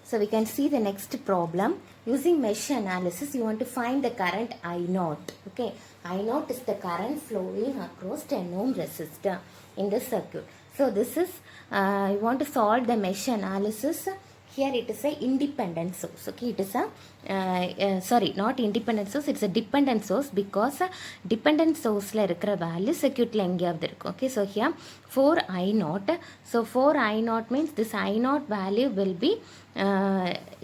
So we can see the next problem. Using mesh analysis, you want to find the current I0. Okay, I0 is the current flowing across 10 ohm resistor in the circuit. So this is, you want to solve the mesh analysis. Here it is a independent source. Okay, it is a sorry, not independent source, it's a dependent source, because dependent source la irukra value circuit la engavadhu irukku. Okay, so here 4I0. So 4I0 means this I0 value will be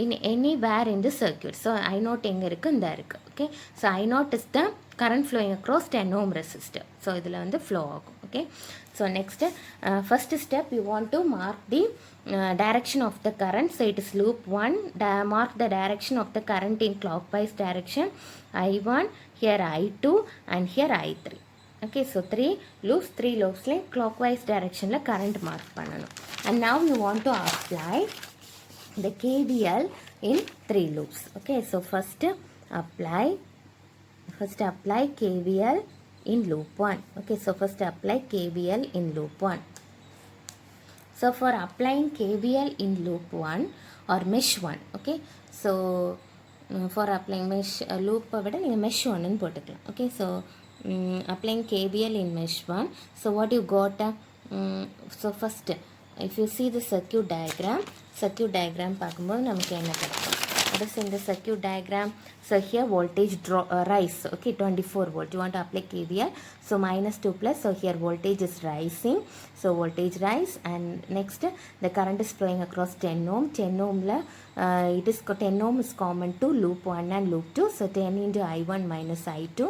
in anywhere in the circuit. So I0 enga irukku inda irukku. Okay, so I0 is the current flowing across 10 ohm resistor. So idhula vandu flow agum. Okay, so next first step, you want to mark the direction of the current. So it is loop 1. Mark the direction of the current in clockwise direction, I1, here I2 and here I3. Okay, so 3 loops like clockwise direction la current mark pananum. And now you want to apply the KVL in 3 loops. Okay, so first apply KVL in loop 1. Okay, so first apply KVL in loop 1. So for applying KVL in loop 1 or mesh 1, okay, so for applying mesh loop விட நீங்கள் mesh 1 ன்னு போட்டுக்கலாம். Okay, so applying KVL in mesh 1. So what you got, so first if you see the circuit diagram பார்க்கும்போது நமக்கு என்ன கிடைக்கும்? What is in the circuit diagram? So here voltage rise. Okay, 24 volt. You want to apply KVL. So minus 2 plus. So here voltage is rising. So voltage rise, and next the current is flowing across 10 ohm. 10 ohm la it is 10 ohm is common to loop 1 and loop 2. So 10 into I1 minus I2,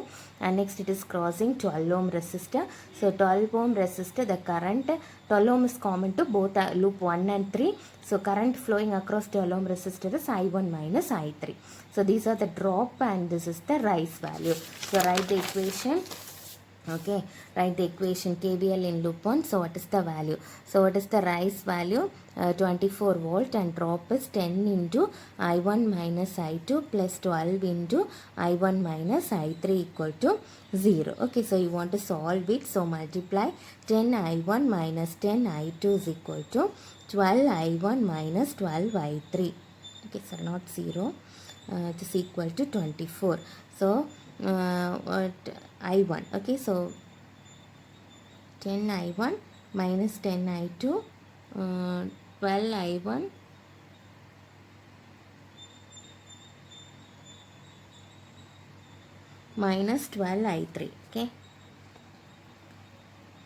and next it is crossing 12 ohm resistor. So 12 ohm resistor, the current 12 ohm is common to both loop 1 and 3. So current flowing across 12 ohm resistor is I1 minus I3. So these are the drop and this is the rise value. So write the equation. Okay, write the equation KVL in loop 1. So what is the value? So what is the rise value? 24 volt, and drop is 10 into I1 minus I2 plus 12 into I1 minus I3 equal to 0. Okay, so you want to solve it. So multiply 10 I1 minus 10 I2 is equal to 12 I1 minus 12 I3. Okay, so not 0. It is equal to 24. So I1. Okay, so 10 I1 minus 10 I2, 12 I1 minus 12 I3. Okay,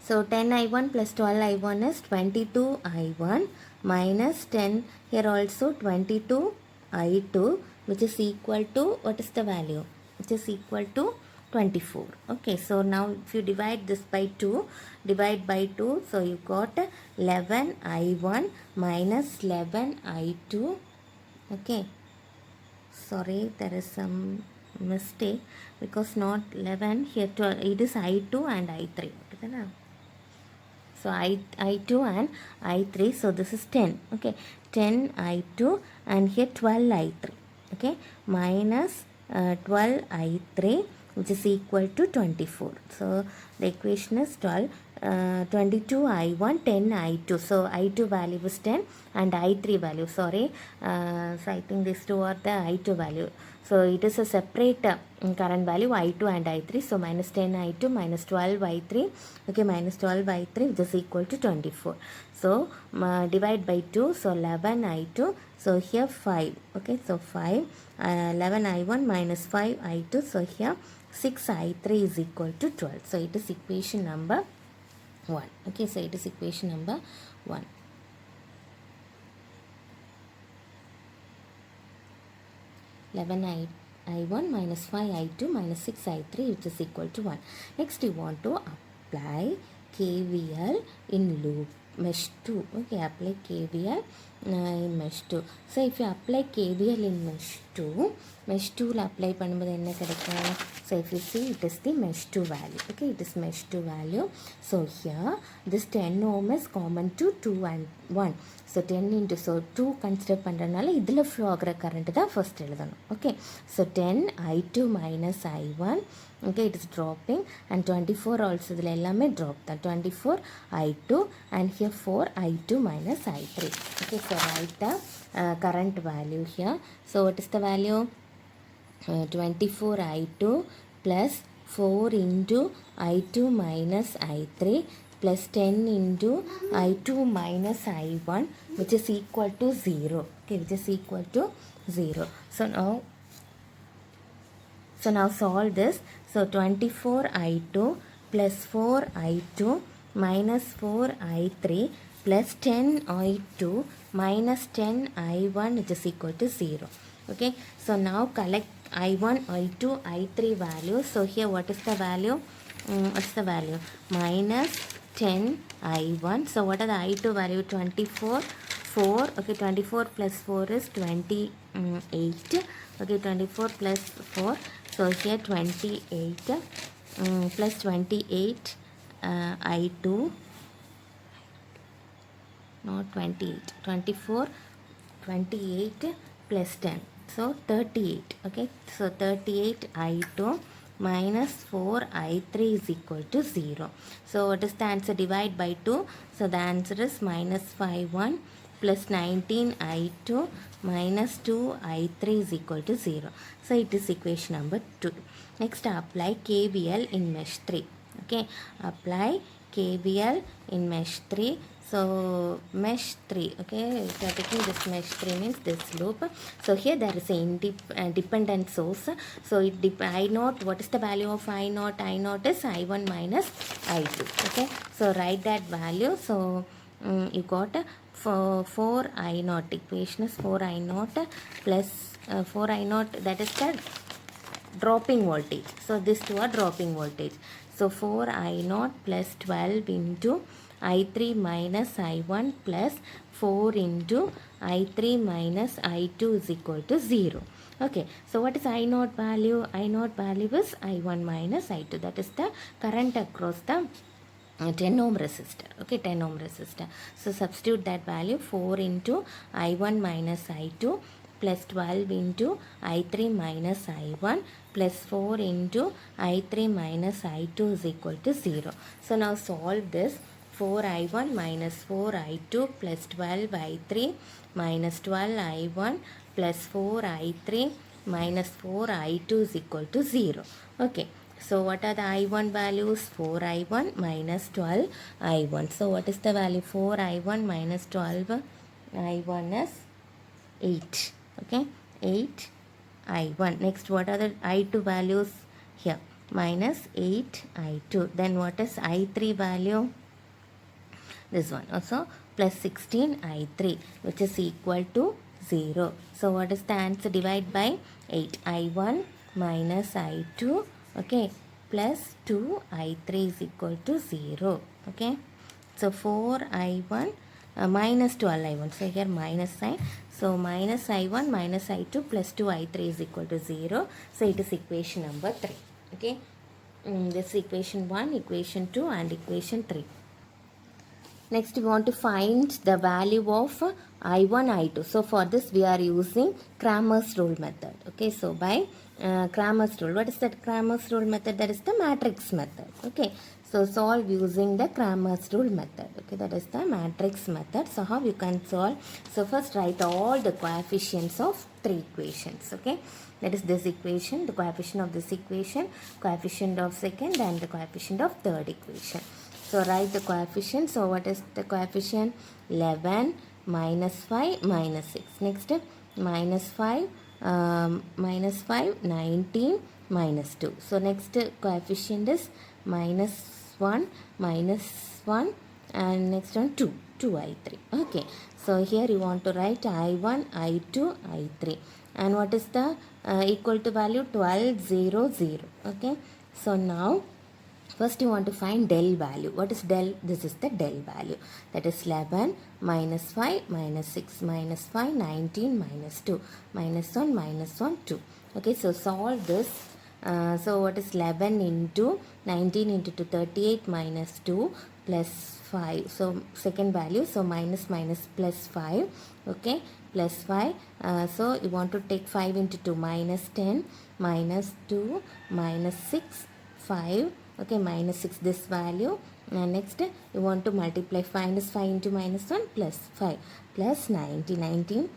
so 10 I1 plus 12 I1 is 22 I1 minus 10, here also 22 I2, which is equal to, what is the value? It is equal to 24. Okay, so now if you divide this by 2, divide by 2, so you got 11 I1 minus 11 I2. Okay, sorry, there is some mistake, because not 11 here, it is I2 and I3. Okay, so I2 and I3, so this is 10. Okay, 10 I2 and here 12 I3. Okay, minus 12 I3, which is equal to 24. So the equation is 22 I1, 10 I2. So I2 value is 10 and I3 value, sorry, so I think these two are the I2 value. So it is a separate current value, I2 and I3. So minus 10 I2 minus 12 I3. Okay, minus 12 I3, which is equal to 24. So divide by 2. So 11 I2. So here 5. Okay, so 5. 11 I1 minus 5 I2. So here 6 I3 is equal to 12. So it is equation number 1. Okay, so it is equation number 1. 11 I1 minus 5 I2 minus 6 I3, which is equal to 1. Next you want to apply KVL in loop mesh 2. Okay, apply KVL in mesh 2. So if you apply KVL in mesh 2 la apply பண்ணும்போது என்ன கிடைக்கும்? So if you see, it is the mesh 2 value. Okay, it is mesh 2 value. So here this 10 ohm is common to 2 and 1. So 10 into, so 2 consider பண்றனால இதில் flow ஆகிற current தான் first எழுதணும். Okay, so 10 I2 minus I1. Okay, it is dropping, and 24 also இதில் எல்லாமே drop தான். 24 I2 and here 4 I2 minus I3. Okay, so write the current value here. So what is the value? 24 I2 plus 4 into I2 minus I3 plus 10 into I2 minus I1, which is equal to 0. Okay, which is equal to 0. So now solve this. So 24 I2 plus 4 I2 minus 4 I3 plus 10 I2 minus 10 I1, which is equal to 0. Okay, so now collect I1, I2, I3 value. So here what is the value? What's the value? Minus 10 I1. So what are the I2 value? 24, 4. Okay, 24 plus 4 is 28. Okay, 24 plus 4. So here 28 plus 28 I2. Not 28. 24, 28 plus 10. So 38. Okay, so 38 I2 minus 4 I3 is equal to 0. So what is the answer? Divide by 2. So the answer is minus 5 plus 19 I2 minus 2 I3 is equal to 0. So it is equation number 2. Next, apply KVL in mesh 3. Okay, apply KVL in mesh 3. So mesh 3, okay, if you are taking this mesh 3 means this loop. So here there is a dependent source. So it I0, what is the value of I0? I0 is I1 minus I2. Okay, so write that value. So you got 4 I0, equation is 4 I0 plus 4 I0, that is the dropping voltage. So this two are dropping voltage. So 4 I0 plus 12 into I3 minus I1 plus 4 into I3 minus I2 is equal to 0. Okay, so what is I0 value? I0 value is I1 minus I2. That is the current across the 10 ohm resistor. Okay, 10 ohm resistor. So substitute that value. 4 into I1 minus I2 plus 12 into I3 minus I1 plus 4 into I3 minus I2 is equal to 0. So now solve this. 4 I1 minus 4 I2 plus 12 I3 minus 12 I1 plus 4 I3 minus 4 I2 is equal to 0. Okay, so what are the I1 values? 4 I1 minus 12 I1. So what is the value? 4 I1 minus 12 I1 is 8. Okay, 8 I1. Next, what are the I2 values? Here, minus 8 I2. Then what is I3 value? This one also, plus 16 I3, which is equal to 0. So what is the answer? Divide by 8. I1 minus I2, okay, plus 2 I3 is equal to 0. Okay, so 4 I1 minus 12 I1. So here minus sign. So minus I1 minus I2 plus 2 I3 is equal to 0. So it is equation number 3. Okay, this is equation 1, equation 2 and equation 3. Next, we want to find the value of I1, I2. So for this we are using Cramer's rule method. Okay, so by Cramer's rule. What is that Cramer's rule method? That is the matrix method. Okay, so solve using the Cramer's rule method. Okay, that is the matrix method. So how you can solve? So first write all the coefficients of 3 equations. Okay, that is this equation, the coefficient of this equation, coefficient of second and the coefficient of third equation. So write the coefficient. So what is the coefficient? 11, minus 5, minus 6. Next, minus 5, 19, minus 2. So next coefficient is minus 1, and next one 2 I3. Okay, so here you want to write I1, I2, I3. And what is the equal to value? 12, 0, 0. Okay, so now first you want to find del value. What is del? This is the del value. That is 11, minus 5, minus 6, minus 5, 19, minus 2, minus 1, 2. Okay, so solve this So what is 11 into 19 into 2, 38 minus 2 plus 5. So second value, so minus minus plus 5, okay, plus 5. So you want to take 5 into 2, minus 10, minus 2, minus 6, 5, okay, minus 6 this value. Next you want to multiply minus 5 into minus 1 plus 5 plus 90, 19.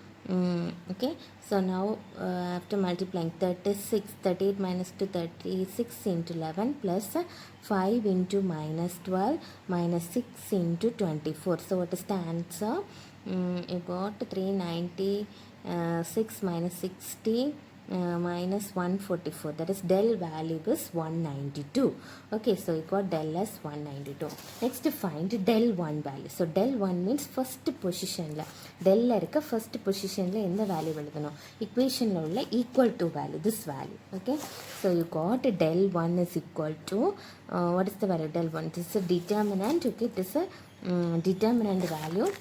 Okay, so now after multiplying 36, 38 minus 2, 36 into 11 plus 5 into minus 12 minus 6 into 24. So what is the answer? You got 396 minus 60 minus 144, that is del value is 192. Okay, so you got del as 192. Next find del 1 value. So del 1 means first position la del la irukka first position la endha value eludano, equation la ulla equal to value, this value. Okay, so you got del 1 is equal to what is the value? Del 1, this is a determinant. Okay, this is a determinant value.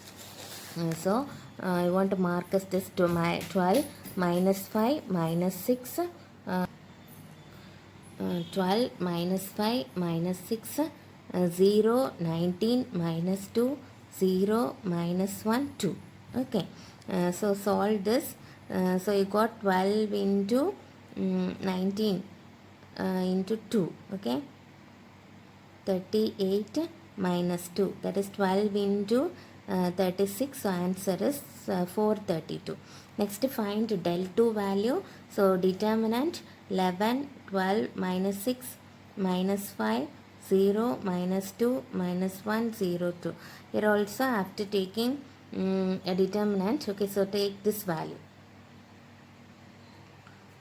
So I want to mark as this to my 12 minus 5 minus 6, 12 minus 5 minus 6, 0, 19 minus 2, 0 minus 1, 2. Okay, so solve this. So you got 12 into 19 into 2, okay, 38 minus 2, that is 12 into 36. So answer is 432. Next find del 2 value. So determinant 11, 12 minus 6 minus 5, 0 minus 2 minus 1, 0, 2. Here also after taking a determinant, okay, so take this value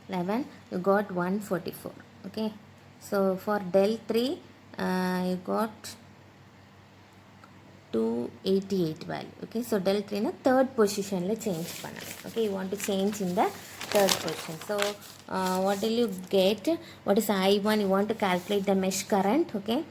11, you got 144. Okay, so for del 3 you got 288 value. Okay, so del 3 na third position la change panna. Okay, you want to change in the third position. So what will you get? What is I1? You want to calculate the mesh current. Okay,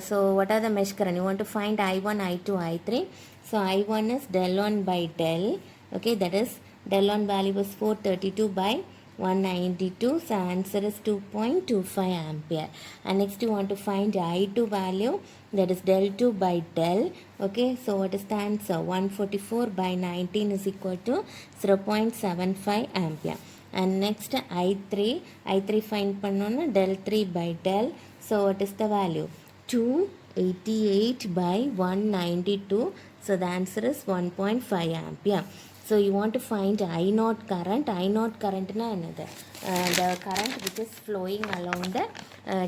so what are the mesh current? You want to find I1, I2, I3. So I1 is del 1 by del. Okay, that is del 1 value was 432 by 192. So answer is 2.25 ampere. And next you want to find I2 value, that is del 2 by del. Okay, so what is the answer? 144 by 19 is equal to 0.75 ampere. And next I3 find pannona del 3 by del. So what is the value? 288 by 192. So the answer is 1.5 ampere. So you want to find I0 current. I0 current na another the current which is flowing along the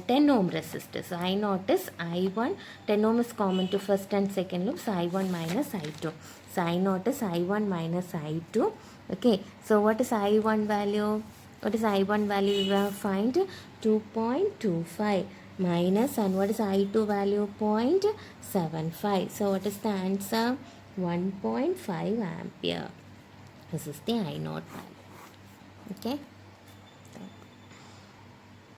10 ohm resistor. So I0 is I1. 10 ohm is common to first and second loop. So I1 minus I2. So I0 is I1 minus I2. Okay, so what is I1 value? What is I1 value? You will find 2.25 minus, and what is I2 value? 0.75. So what is the answer? 1.5 ampere. This is the I0 value. Okay.